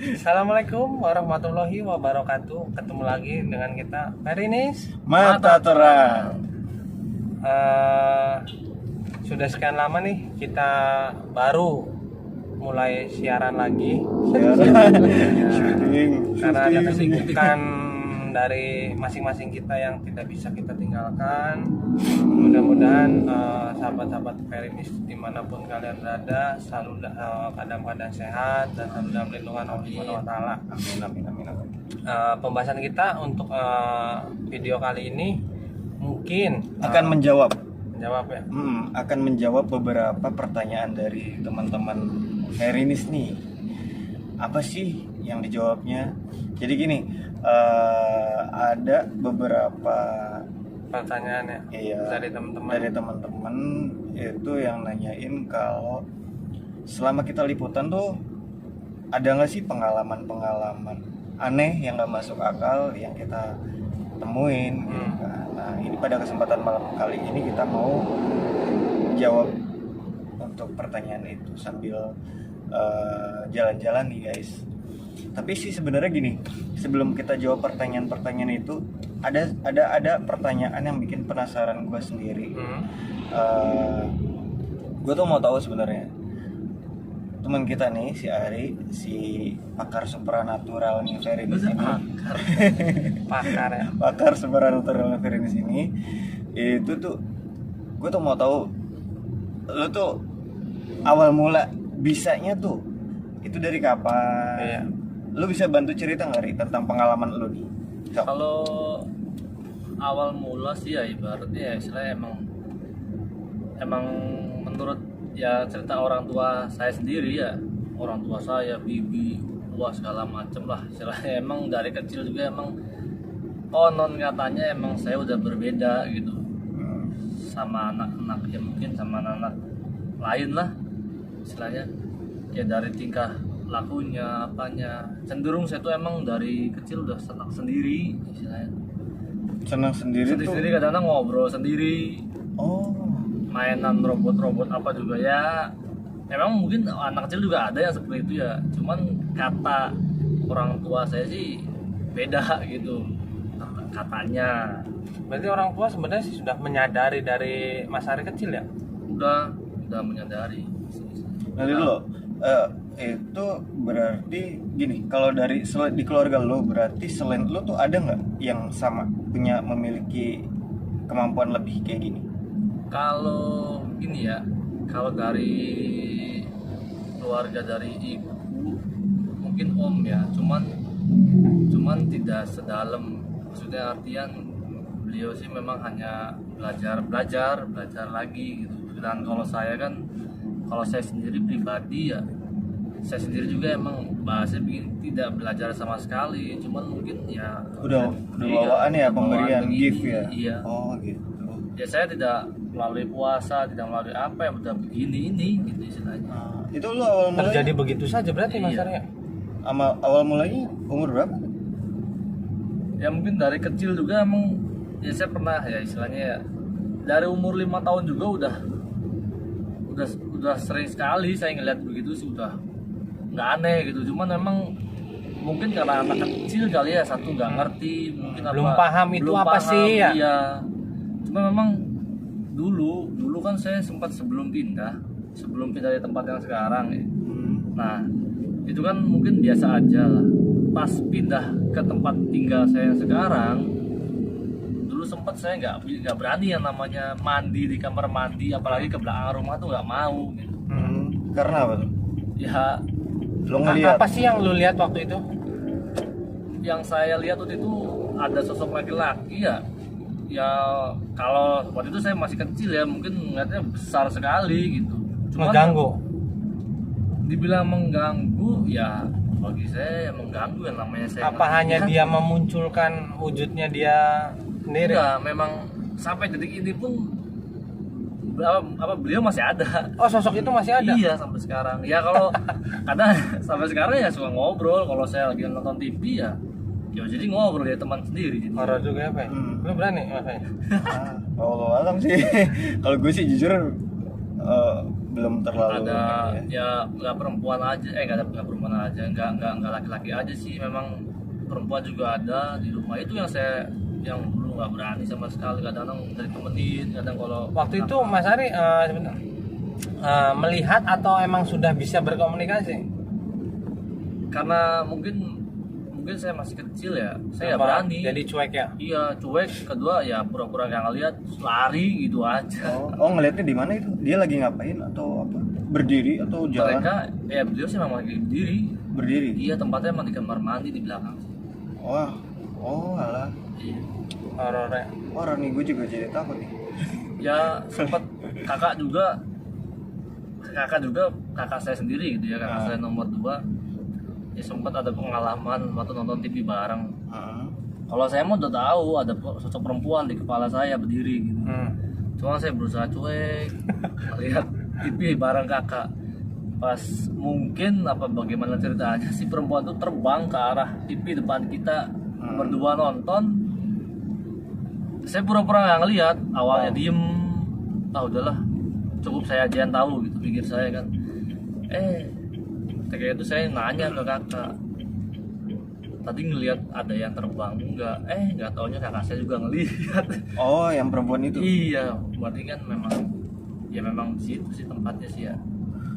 Assalamualaikum warahmatullahi wabarakatuh. Ketemu lagi dengan kita Perinis Mata terang. Eh, Sudah sekian lama nih kita baru mulai siaran lagi. Syuting. Karena ada kesibukan dari masing-masing kita yang tidak bisa kita tinggalkan. Mudah-mudahan sahabat-sahabat Perinis dimanapun kalian berada selalu dalam keadaan sehat dan selalu dalam lindungan Allah Subhanahu wa Ta'ala. Amin, amin, amin, amin. Pembahasan kita untuk video kali ini mungkin Akan menjawab, ya. akan menjawab beberapa pertanyaan dari teman-teman Herinis nih. Apa sih yang dijawabnya? Jadi gini, ada beberapa Pertanyaan ya iya, dari teman-teman. dari teman-teman itu yang nanyain kalau selama kita liputan tuh ada nggak sih pengalaman-pengalaman aneh yang nggak masuk akal yang kita temuin gitu kan. Nah ini pada kesempatan malam kali ini kita mau jawab untuk pertanyaan itu sambil jalan-jalan nih guys. Tapi sih sebenarnya gini, sebelum kita jawab pertanyaan-pertanyaan itu ada pertanyaan yang bikin penasaran gue sendiri. Gue tuh mau tahu sebenarnya teman kita nih si Ari, si pakar supranatural nih Verinis ini, Pakar ya. pakar supranatural Verinis ini, itu tuh gue tuh mau tahu lo tuh awal mula bisanya tuh itu dari kapan? Iya. Lo bisa bantu cerita nggak Ri, tentang pengalaman lo nih? So. Kalau awal mula sih ya ibaratnya ya istilahnya emang menurut ya cerita orang tua saya sendiri ya, orang tua saya, bibi, wah segala macem lah istilahnya. Emang dari kecil juga emang konon katanya emang saya udah berbeda gitu sama anak-anak ya, mungkin sama anak-anak lain lah istilahnya ya, dari tingkah lakunya apanya cenderung saya tuh emang dari kecil udah senang sendiri istilahnya. Senang sendiri tuh. Sendiri kadang-kadang ngobrol sendiri, Oh. mainan robot-robot apa juga ya. Memang mungkin anak kecil juga ada yang seperti itu ya. Cuman kata orang tua saya sih beda gitu katanya. Berarti orang tua sebenarnya sih sudah menyadari dari masa hari kecil ya. Udah menyadari. Nanti dulu, itu berarti gini, kalau dari di keluarga lo berarti selain lo tuh ada nggak yang sama memiliki kemampuan lebih kayak gini? Kalau gini ya, kalau dari keluarga dari ibu mungkin om ya, cuman tidak sedalam, maksudnya artian beliau sih memang hanya belajar lagi gitu. Dan kalau saya sendiri pribadi ya, saya sendiri juga emang bahasanya tidak belajar sama sekali, cuman mungkin ya Udah bawaan ya, pemberian begini, gift ya. iya. Oh gitu. Ya saya tidak melalui puasa, tidak melalui apa yang udah begini ini gitu istilahnya. Nah, itu lo awal mulanya Terjadi begitu saja berarti Mas Iya. Arya. awal mulanya umur berapa? Ya mungkin dari kecil juga emang ya saya pernah ya istilahnya ya, dari umur 5 tahun juga udah sering sekali saya ngeliat begitu sih, udah nggak aneh gitu. Cuman memang mungkin karena anak kecil kali ya, satu nggak ngerti mungkin Belum paham itu apa sih ya? Iya. Cuma memang dulu kan saya sempat sebelum pindah dari tempat yang sekarang ya. Nah itu kan mungkin biasa aja lah. Pas pindah ke tempat tinggal saya yang sekarang, dulu sempat saya nggak berani yang namanya mandi di kamar mandi, apalagi ke belakang rumah tuh nggak mau gitu. Karena apa tuh? Ya Lo ngeliat? Apa sih yang lu lihat waktu itu? yang saya lihat waktu itu ada sosok laki-laki ya. Ya kalau waktu itu saya masih kecil ya, mungkin ngeliatnya besar sekali gitu. Cuman Mengganggu. dibilang mengganggu ya, bagi saya mengganggu yang namanya saya. Apa hanya ngelihat. dia memunculkan wujudnya dia sendiri? Enggak, memang sampai detik ini pun beliau masih ada. Oh, sosok itu masih ada? Iya sampai sekarang. Ya kalau kadang sampai sekarang ya suka ngobrol. Kalau saya lagi nonton TV ya jadi ngobrol ya, teman sendiri. Jadi. Horor juga apa ya? Lu berani makanya? Allah alam sih. Kalau gue sih jujur belum terlalu ada ini ya nggak perempuan aja, nggak perempuan aja, nggak laki-laki aja sih, memang perempuan juga ada di rumah. Itu yang dulu nggak berani sama sekali, kadang dari temenin, kadang kalau Waktu itu Mas Ari sebentar, melihat atau emang sudah bisa berkomunikasi? karena mungkin saya masih kecil ya, saya nggak Apa, berani. jadi cuek ya? Iya cuek, kedua ya pura-pura nggak ngeliat, lari gitu aja. oh ngelihatnya di mana itu, dia lagi ngapain atau apa, berdiri atau jalan? Mereka beliau sih memang lagi Berdiri. iya, tempatnya emang di kamar mandi di belakang. Wah, oh alah, Iya. Horornya. orang nih gue juga jadi takut nih. Ya sempat kakak saya sendiri gitu ya, kakak saya nomor 2 ya, sempat ada pengalaman waktu nonton TV bareng. Kalau saya mah udah tahu ada sosok perempuan di kepala saya berdiri gitu, cuma saya berusaha cuek melihat TV bareng kakak. Pas mungkin apa bagaimana ceritanya, si perempuan itu terbang ke arah TV depan kita, berdua nonton. Saya pura-pura nggak ngeliat, awalnya diem, udahlah cukup saya aja yang tahu gitu, pikir saya kan. Ketika itu saya nanya ke kakak, tadi ngelihat ada yang terbang nggak taunya kakak saya juga ngelihat. Oh yang perempuan itu. Iya, berarti kan memang di situ sih tempatnya sih ya.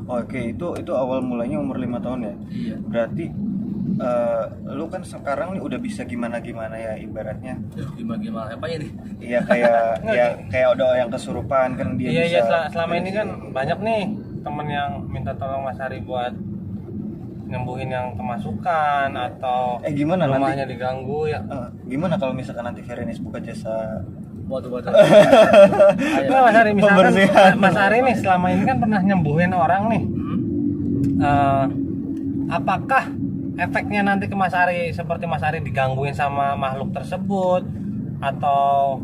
Oke, itu awal mulanya umur 5 tahun ya. Iya. Berarti lu kan sekarang nih udah bisa gimana ya ibaratnya. Gimana apanya nih? Iya kayak udah yang kesurupan kan dia Iya bisa. iya, selama ini kan banyak nih temen yang minta tolong Mas Ari buat nyembuhin yang kemasukan atau Gimana rumahnya nanti? diganggu ya. Gimana kalau misalkan nanti Verenis buka jasa? Waduh. Nah, Mas Ari misalkan Pembersihan. Mas Ari nih selama ini kan pernah nyembuhin orang nih. Apakah efeknya nanti ke Mas Ari seperti Mas Ari digangguin sama makhluk tersebut atau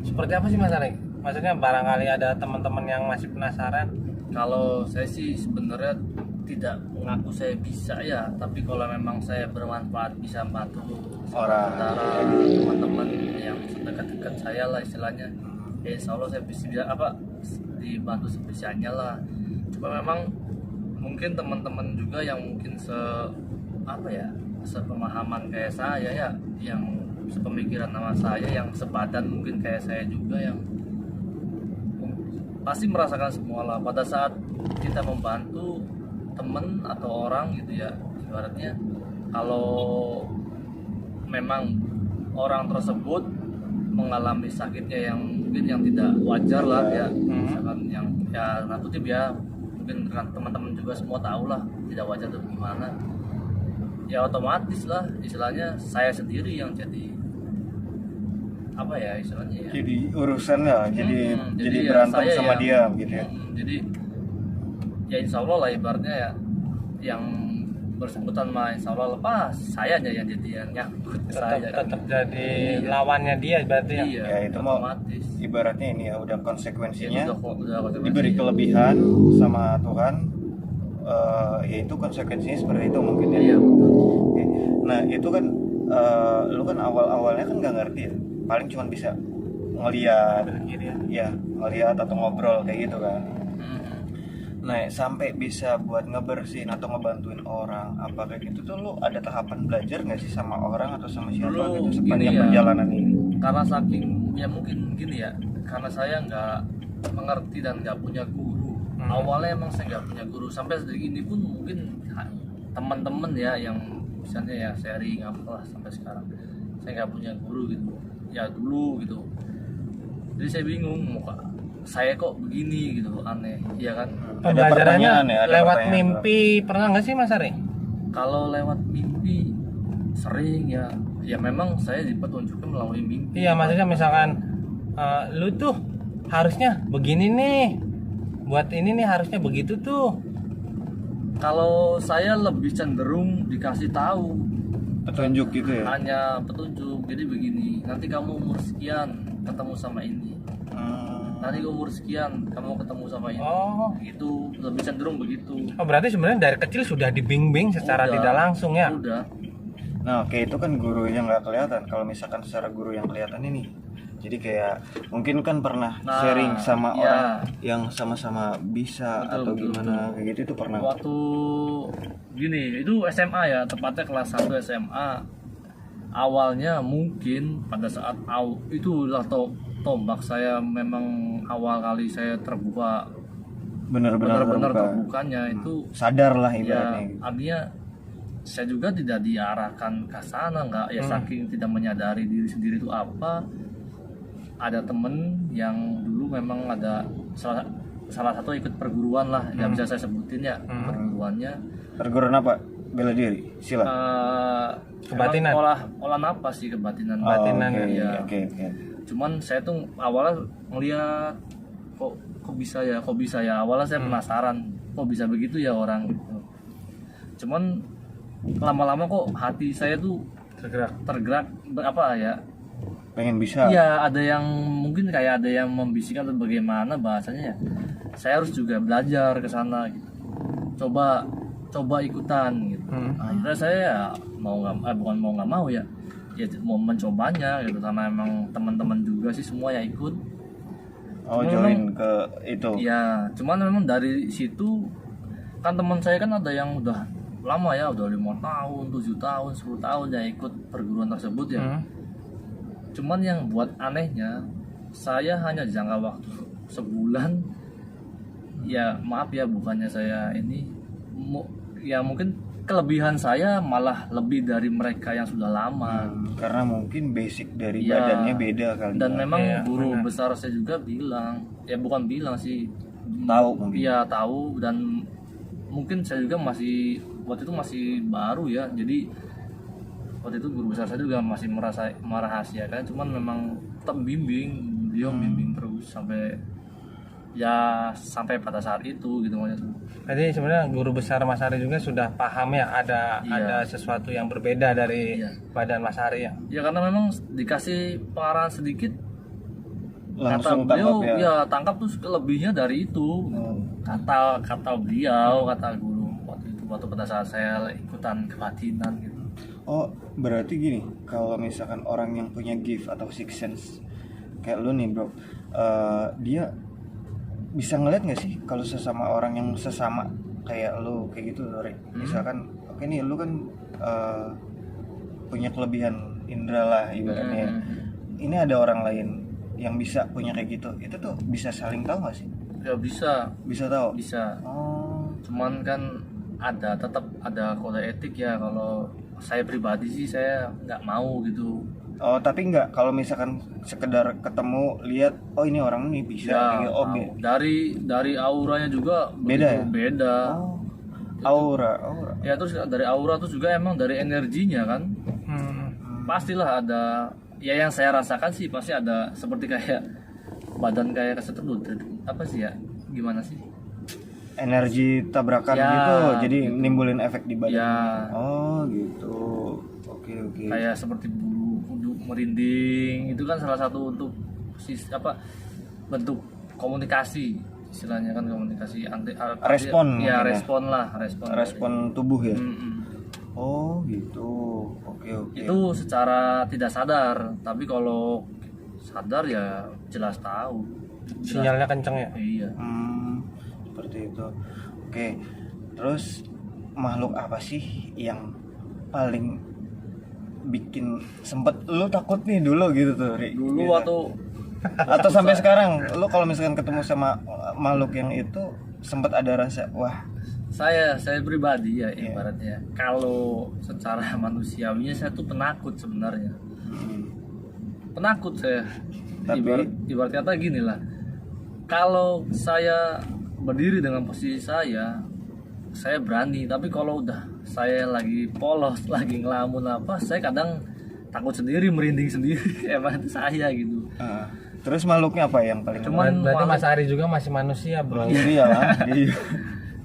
seperti apa sih Mas Ari? Maksudnya barangkali ada teman-teman yang masih penasaran. Kalau saya sih sebenarnya tidak mengaku saya bisa ya, tapi kalau memang saya bermanfaat bisa bantu Orang. antara teman-teman yang dekat-dekat saya lah istilahnya, insya Allah saya bisa dibantu sebisanya lah. Cuma memang mungkin teman-teman juga yang mungkin sepemahaman kayak saya ya, yang sepemikiran sama saya, yang sebadan mungkin kayak saya juga, yang pasti merasakan semua lah pada saat kita membantu temen atau orang gitu ya. Ibaratnya kalau memang orang tersebut mengalami sakitnya yang mungkin yang tidak wajar lah ya, misalkan yang ya nakutip ya, mungkin kan teman-teman juga semua tahu lah tidak wajar itu gimana, ya otomatis lah istilahnya saya sendiri yang jadi apa ya istilahnya ya, Jadi urusan lah, jadi ya berantem saya sama yang- dia gitu ya. jadi ya insya Allah lah ibaratnya ya, yang bersangkutan mah insya Allah lepas, saya aja yang jadi yang nyangkut ke saya kan. Tetap jadi lawannya dia berarti ya. Iya, Ya, itu mah otomatis. Ibaratnya ini ya udah Ya, konsekuensinya udah diberi kelebihan sama Tuhan, yaitu konsekuensinya seperti itu mungkin ya. Iya, betul. Oke. Nah itu kan lu kan awalnya kan nggak ngerti ya, paling cuma bisa ngeliat, ya ngeliat atau ngobrol kayak gitu kan. Nah sampai bisa buat ngebersihin atau ngebantuin orang apa kayak gitu tuh, lu ada tahapan belajar nggak sih sama orang atau sama siapa Dulu gitu gini sepanjang ya. perjalanan ini? Karena saking ya mungkin gini ya, karena saya nggak mengerti dan nggak punya guru. Awalnya emang saya nggak punya guru, sampai detik ini pun mungkin teman-teman ya yang misalnya ya sharing apalah, sampai sekarang saya nggak punya guru gitu ya dulu gitu. Jadi saya bingung, muka saya kok begini gitu, aneh iya kan. Pembelajarannya pertanyaan ya, ada lewat pertanyaan. mimpi pernah nggak sih Mas Ari? Kalau lewat mimpi sering ya, ya memang saya dipetunjukkan melalui mimpi. Iya, maksudnya misalkan lu tuh harusnya begini nih, buat ini nih harusnya begitu tuh. Kalau saya lebih cenderung dikasih tahu, Petunjuk gitu ya. hanya petunjuk. Jadi begini, nanti kamu umur sekian ketemu sama ini, nanti umur sekian kamu ketemu sama ini. Oh. Itu lebih cenderung begitu. Oh, berarti sebenarnya dari kecil sudah dibimbing secara Udah, tidak langsung ya. Udah. Nah oke, itu kan gurunya nggak kelihatan. Kalau misalkan secara guru yang kelihatan ini, Jadi kayak mungkin kan pernah Nah, sharing sama iya. orang yang sama-sama bisa Betul, atau betul, gimana kayak gitu itu pernah. Waktu gini, itu SMA ya, tepatnya kelas 1 SMA. Awalnya mungkin pada saat itulah tombak saya memang awal kali saya terbuka Benar-benar benar-benar terbuka. terbukanya itu Sadar lah ya ibaratnya. Gitu. artinya saya juga tidak diarahkan ke sana, nggak ya, saking tidak menyadari diri sendiri itu apa. Ada temen yang dulu memang ada salah satu ikut perguruan lah, yang bisa saya sebutin ya, perguruannya Perguruan apa? Bela diri, silat. Kebatinan. olah napas sih, kebatinan. Kebatinan, oke, ya. oke. Cuman saya tuh awalnya ngeliat kok bisa ya, awalnya saya penasaran kok bisa begitu ya orang gitu. Cuman lama-lama kok hati saya tuh tergerak apa ya, Pengen bisa. iya, ada yang mungkin kayak ada yang membisikkan atau bagaimana bahasanya ya, saya harus juga belajar ke sana gitu, coba ikutan gitu. Akhirnya saya ya bukan mau nggak mau ya mau mencobanya gitu, karena emang teman-teman juga sih semua yang ikut. Oh, Cuman join memang- ke itu. Ya, cuman memang dari situ kan teman saya kan ada yang udah lama ya, udah 5 tahun, 7 tahun, 10 tahun yang ikut perguruan tersebut ya. Cuman yang buat anehnya, saya hanya jangka waktu sebulan. Ya maaf ya, bukannya saya ini ya mungkin kelebihan saya malah lebih dari mereka yang sudah lama. Karena mungkin basic dari Iya. badannya beda kali. Dan ya. memang Iya, guru benar. besar saya juga bilang, ya bukan bilang sih, Tahu mungkin. Iya tahu, dan mungkin saya juga waktu itu masih baru ya, jadi waktu itu guru besar saya juga masih merahasiakan, cuman memang tetap bimbing, dia bimbing terus sampai pada saat itu gitu maksudnya. Jadi sebenarnya guru besar Mas Ari juga sudah paham ya ada Iya. sesuatu yang berbeda dari Iya. badan Mas Ari ya. Ya karena memang dikasih pengarahan sedikit, Langsung kata beliau tangkap ya. ya tangkap tuh lebihnya dari itu. Kata beliau, kata guru waktu pada saat saya ikutan kebatinan gitu. Oh, berarti gini, kalau misalkan orang yang punya gift atau six sense kayak lu nih, bro, dia bisa ngeliat nggak sih kalau sesama orang yang sesama kayak lu kayak gitu, Ri? Misalkan, oke nih, lu kan punya kelebihan indera lah ibaratnya. Ini ada orang lain yang bisa punya kayak gitu, itu tuh bisa saling tahu nggak sih? Ya bisa Tahu. bisa Oh, cuman kan tetap ada kode etik ya. Kalau saya pribadi sih saya nggak mau gitu oh, tapi nggak kalau misalkan sekedar ketemu lihat, oh ini orang ini bisa, ya. gitu. Oh, Tahu. dari auranya juga Beda ya? beda. Oh, aura. Ya terus dari aura tuh juga emang dari energinya kan, pastilah ada ya. Yang saya rasakan sih pasti ada seperti kayak badan kayak kesetrum, apa sih ya, gimana sih Energi tabrakan Ya, gitu, jadi nimbulin efek di badan. Ya. Oh gitu. Oke. kayak seperti bulu merinding. Itu kan salah satu untuk bentuk komunikasi, istilahnya kan komunikasi Respon ya, mungkin ya. respon Tubuh ya. Mm-mm. Oh gitu. Oke. Itu secara tidak sadar, tapi kalau sadar ya jelas tahu. Sinyalnya kenceng ya. Iya. Seperti itu. Oke. Terus makhluk apa sih yang paling bikin sempet lu takut nih dulu gitu tuh, Ri? Dulu Gitu. waktu Atau sampai sekarang lu kalau misalkan ketemu sama makhluk yang itu sempet ada rasa wah, saya pribadi ya, ibaratnya kalau secara manusiawinya saya tuh penakut sebenarnya. Penakut saya. Tapi- Ibarat kata gini lah. Kalau saya berdiri dengan posisi saya berani, tapi kalau udah saya lagi polos, lagi ngelamun apa, saya kadang takut sendiri, merinding sendiri. Emang itu saya gitu. terus makhluknya apa yang paling Cuman Berarti Mas Ari juga masih manusia, Bro. iya lah. Iya.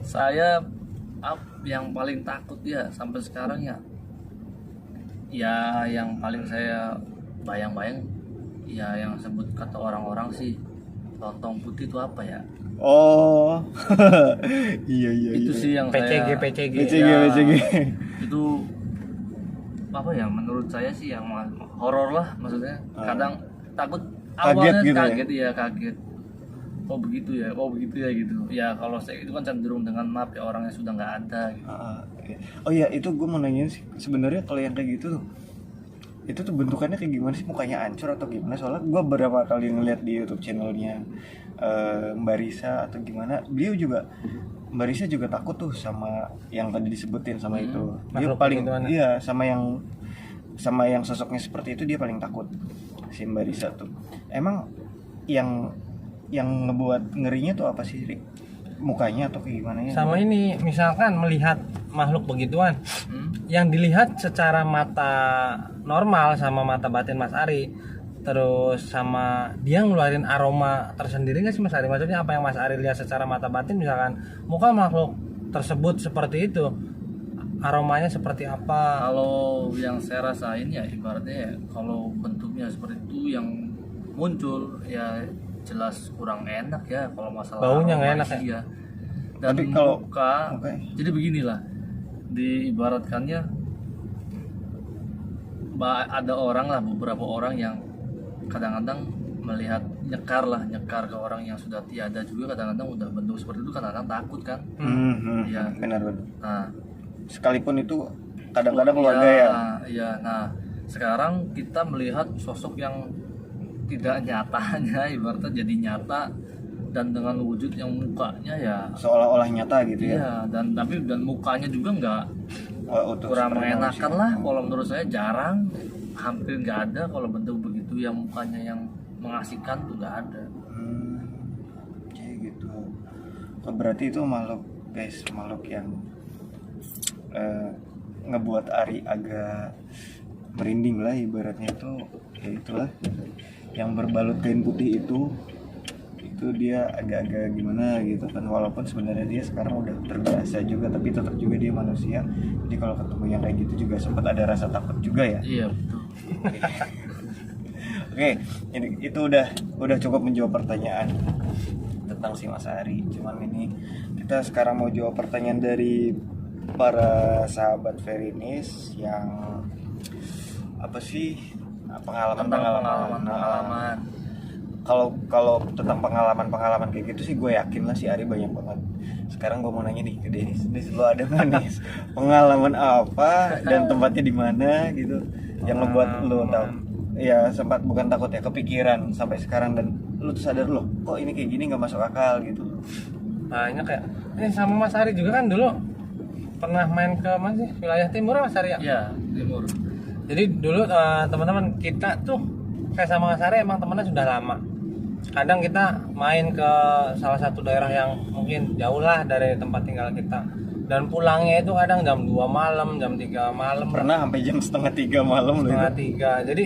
saya yang paling takut ya sampai sekarang ya yang paling saya bayang-bayang ya yang sebut kata orang-orang sih lontong putih itu apa ya, Oh. iya. itu sih yang PCG saya PCG. BCG. itu apa ya, menurut saya sih yang horor lah maksudnya. Kadang takut awalnya gitu ya? kaget ya kaget. Oh begitu ya gitu. Ya kalau saya itu kan cenderung dengan maaf ya orangnya sudah nggak ada. Gitu. Iya. Oh iya, itu gue mau nanya sih, sebenarnya kalau yang kayak gitu tuh, itu tuh bentukannya kayak gimana sih, mukanya hancur atau gimana? Soalnya gue beberapa kali ngeliat di YouTube channelnya Mbak Risa atau gimana, Mbak Risa juga takut tuh sama yang tadi disebutin sama itu. Dia Makhluk paling begituan. iya sama yang sosoknya seperti itu dia paling takut si Mbak Risa tuh. Emang yang ngebuat ngerinya tuh apa sih, Rik? Mukanya atau kayak gimana ya? Sama ini misalkan melihat makhluk begituan yang dilihat secara mata normal sama mata batin Mas Ari, terus sama dia ngeluarin aroma tersendiri nggak sih Mas Ari? Maksudnya apa yang Mas Ari lihat secara mata batin, misalkan muka makhluk tersebut seperti itu, aromanya seperti apa? Kalau yang saya rasain ya ibaratnya ya, kalau bentuknya seperti itu yang muncul ya jelas kurang enak ya kalau masalah Baunya nggak aroma enak sih ya? Dan Tapi kalau muka, mukanya? jadi beginilah, diibaratkannya ada orang lah, beberapa orang yang kadang-kadang melihat nyekar ke orang yang sudah tiada juga, kadang-kadang udah bentuk seperti itu kadang-kadang takut kan. Iya. Benar. Nah, Sekalipun itu kadang-kadang keluarga ya. Iya, nah sekarang kita melihat sosok yang tidak nyatanya, ibaratnya jadi nyata dan dengan wujud yang mukanya ya Seolah-olah nyata gitu ya. iya, dan mukanya juga nggak Utuh kurang seperti mengenakan manusia. lah. Kalau menurut saya jarang, hampir nggak ada kalau bentuk begitu yang mukanya yang mengasihkan tuh nggak ada. Kayak gitu. Oh, berarti itu makhluk, guys, makhluk yang ngebuat Ari agak merinding lah ibaratnya itu. Ya itulah, yang berbalut kain putih itu dia agak-agak gimana gitu kan, walaupun sebenarnya dia sekarang udah terbiasa juga, tapi tetap juga dia manusia. Jadi kalau ketemu yang kayak gitu juga sempat ada rasa takut juga ya. Iya betul. Oke, itu udah cukup menjawab pertanyaan tentang si Mas Ari. Cuman ini kita sekarang mau jawab pertanyaan dari para sahabat Verinis yang apa sih pengalaman. Kalau tentang pengalaman kayak gitu sih gue yakin lah si Ari banyak banget. Sekarang gue mau nanya nih ke Denis, lo ada nggak nih pengalaman apa dan tempatnya di mana gitu yang ngebuat lo tahu ya sempat bukan takut ya, kepikiran sampai sekarang dan lo tuh sadar lo kok ini kayak gini nggak masuk akal gitu. Banyak ya. Ini sama Mas Ari juga kan dulu pernah main ke mana sih, wilayah timur Mas Ari ya? Iya, timur. Jadi dulu teman-teman kita tuh kayak sama Mas Ari emang temennya sudah lama. Kadang kita main ke salah satu daerah yang mungkin jauh lah dari tempat tinggal kita, dan pulangnya itu kadang jam 2 malam, jam 3 malam. Pernah sampai jam 2:30 malam loh. Setengah 3. Jadi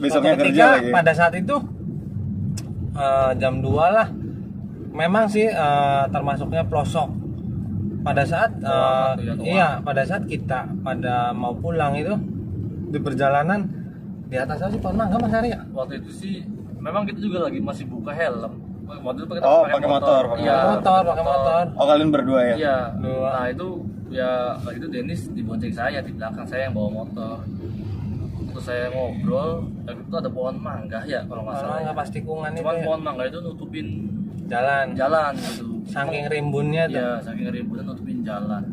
Besoknya suatu kerja lagi. pada saat itu jam 2 lah. Memang sih termasuknya pelosok. Pada saat pada saat kita pada mau pulang itu di perjalanan di atas apa sih, pohon mangga Mas Ari ya? Waktu itu sih memang kita juga lagi masih buka helm. Waktu itu kita pakai motor. Iya, pakai motor. Oh, kalian berdua ya? Iya. Dua. Nah itu ya waktu itu Dennis dibonceng saya, di belakang saya yang bawa motor. Terus saya ngobrol, tapi itu ada pohon mangga ya kalau nggak salah. Nggak pas tikungan itu. Cuman Ya. pohon mangga itu nutupin Jalan gitu. saking rimbunnya tuh. Iya, saking rimbunnya nutupin jalan.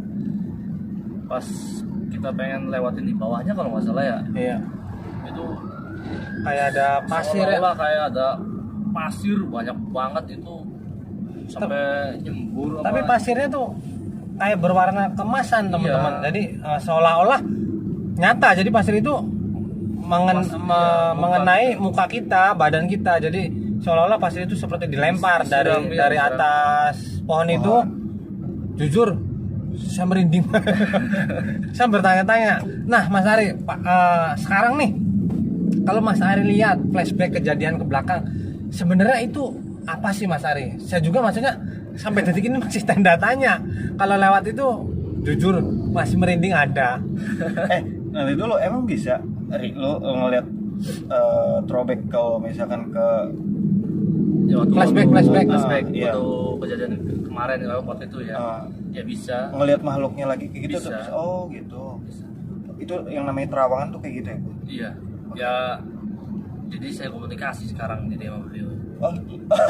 Pas kita pengen lewatin di bawahnya kalau nggak salah ya, Iya. itu Kayak ada pasir ya. seolah-olah kayak ada pasir banyak banget itu sampai nyembur. Tapi pasirnya tuh kayak berwarna kemasan teman-teman. Iya. Jadi seolah-olah nyata. Jadi pasir itu mengenai muka kita, badan kita. Jadi seolah-olah pasir itu seperti dilempar dari atas pohon itu. Jujur saya merinding. Saya bertanya-tanya. Nah Mas Ari, sekarang nih kalau Mas Ari lihat flashback kejadian ke belakang, sebenarnya itu apa sih Mas Ari? Saya juga maksudnya sampai detik ini masih tanda tanya. Kalau lewat itu jujur masih merinding ada. Nanti dulu emang bisa Ri, lo ngeliat throwback kalau misalkan ke Ya, Flashback. Iya. Waktu kejadian kemarin waktu itu ya, ya bisa. ngelihat makhluknya lagi kayak gitu Bisa. tuh. Oh gitu. Itu yang namanya terawangan tuh kayak gitu ya, Bu? Iya. Ya Jadi saya komunikasi sekarang jadi sama beliau. Oh,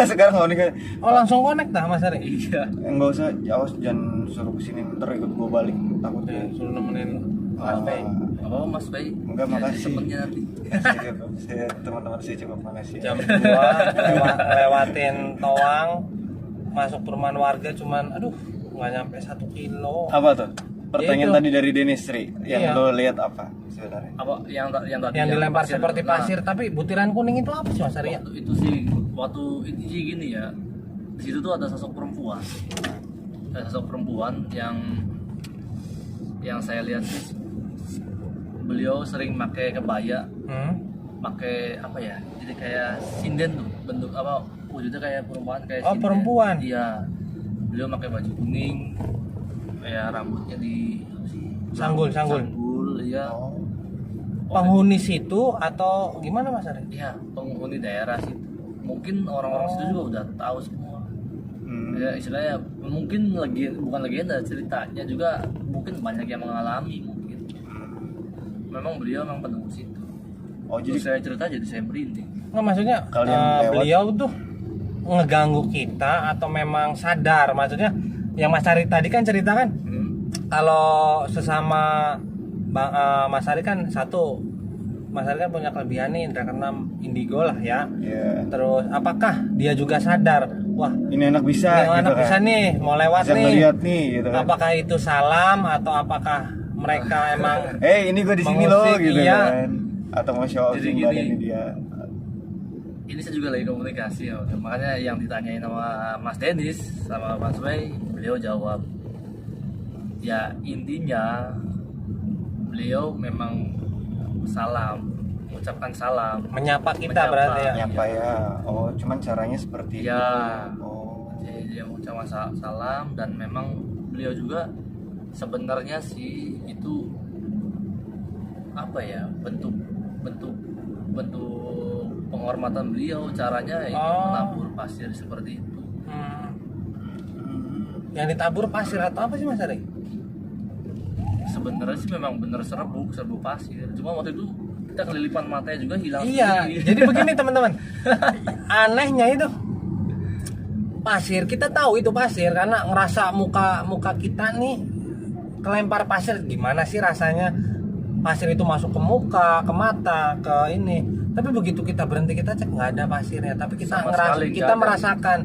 sekarang mau nikah. Oh langsung connect dah Mas Ari? Iya. Enggak usah, awas jangan suruh kesini, ntar ikut gue balik takutnya. Suruh nemenin Mas Bay. Apa Mas Bay? Enggak, makasih. Temennya nanti. Saya teman-teman saya cukup makasih. Jam 2 lewatin Toang, masuk perumahan warga cuman aduh nggak nyampe 1 kilo. Apa tuh? Pertanyaan Itu. tadi dari Denis Sri yang Iya. lo lihat apa sebenarnya? Apa yang tadi Yang dilempar pasir? seperti Nah, pasir tapi butiran kuning itu apa sih Mas Ari ya? waktu itu sih ini sih gini ya, di situ tuh ada sosok perempuan, yang saya lihat sih beliau sering pakai kebaya, pakai apa ya, jadi kayak sinden tuh bentuk apa wujudnya kayak perempuan kayak Oh, sinden. perempuan. Iya, beliau pakai baju kuning, kayak rambutnya di Sanggul. iya. Oh, Penghuni situ atau gimana Mas Ari? Iya, penghuni daerah situ. Mungkin orang-orang situ juga udah tahu semua. Ya istilahnya mungkin bukan legenda, ceritanya juga mungkin banyak yang mengalami mungkin. Memang beliau memang penunggu situ. Oh, Terus jadi saya cerita jadi saya merinding. Nggak maksudnya Kalian lewat. beliau tuh ngeganggu kita atau memang sadar? Maksudnya yang Mas Ari tadi kan ceritakan kalau sesama Mas Ari kan Mas Ari kan punya kelebihan nih indra keenam indigo lah ya. ya, Terus apakah dia juga sadar? Wah, ini anak bisa ini gitu anak kan. bisa nih mau lewat Bisa nih. ngeliat nih gitu kan. Apakah itu salam atau apakah mereka emang Ini gue di sini loh mengusik, gitu iya. kan. Atau mau show Jadi off gini. badannya dia. Ini saya juga lagi komunikasi ya, makanya yang ditanyain sama Mas Denis sama Mas Bay, beliau jawab. Ya intinya beliau memang mengucapkan salam. menyapa kita Menyapa. berarti ya? Nyapa ya. Oh, cuman caranya seperti Ya. itu. Oh. Jadi dia mengucapkan salam dan memang beliau juga sebenarnya sih itu apa ya bentuk penghormatan beliau, caranya itu Oh. menabur pasir seperti itu. Yang ditabur pasir atau apa sih Mas Ari? Sebenarnya sih memang bener serbu pasir, cuma waktu itu kita kelilipan matanya juga hilang Iya, sendiri. jadi begini teman-teman. Anehnya itu pasir, kita tahu itu pasir karena ngerasa muka kita nih kelempar pasir. Gimana sih rasanya pasir itu masuk ke muka, ke mata, ke ini. Tapi begitu kita berhenti kita cek nggak ada pasirnya, tapi kita Sama sekali nggak kita ada. merasakan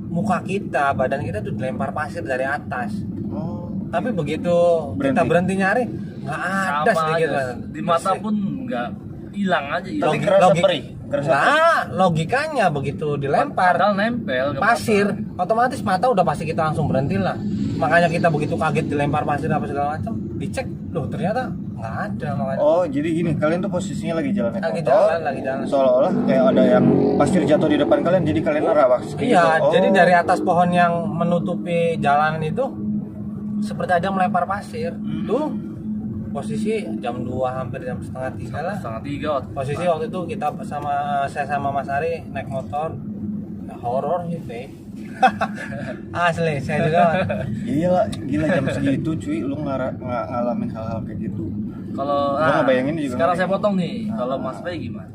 muka kita, badan kita tuh dilempar pasir dari atas. Oh. Tapi begitu Berhenti. kita berhenti nyari nggak ada Sama sedikit aja. Mas. Di mata pun nggak hilang aja. Tapi hilang. kerasa perih. Kerasa perih. Nah, logikanya begitu dilempar Padahal nempel ke pasir, mata. otomatis mata udah pasti kita langsung berhenti lah. Makanya kita begitu kaget dilempar pasir apa segala macam, dicek, loh ternyata nggak ada makanya. Oh, jadi gini, kalian tuh posisinya lagi jalan naik Lagi motor. jalan. Seolah-olah kayak ada yang pasir jatuh di depan kalian, jadi kalian nerawak. Iya, jadi dari atas pohon yang menutupi jalan itu seperti ada yang melempar pasir. Tuh posisi jam 2 hampir jam setengah 3 lah. Setengah 3 waktu. Posisi waktu itu saya sama Mas Ari naik motor, nah, horor sih, Pe. Asli, saya juga. Iya lah, gila jam segitu cuy, lu ngalamin hal-hal kayak gitu. Kalau Gua ngebayangin juga sekarang ngeri. saya potong nih. Kalau Mas Bay gimana?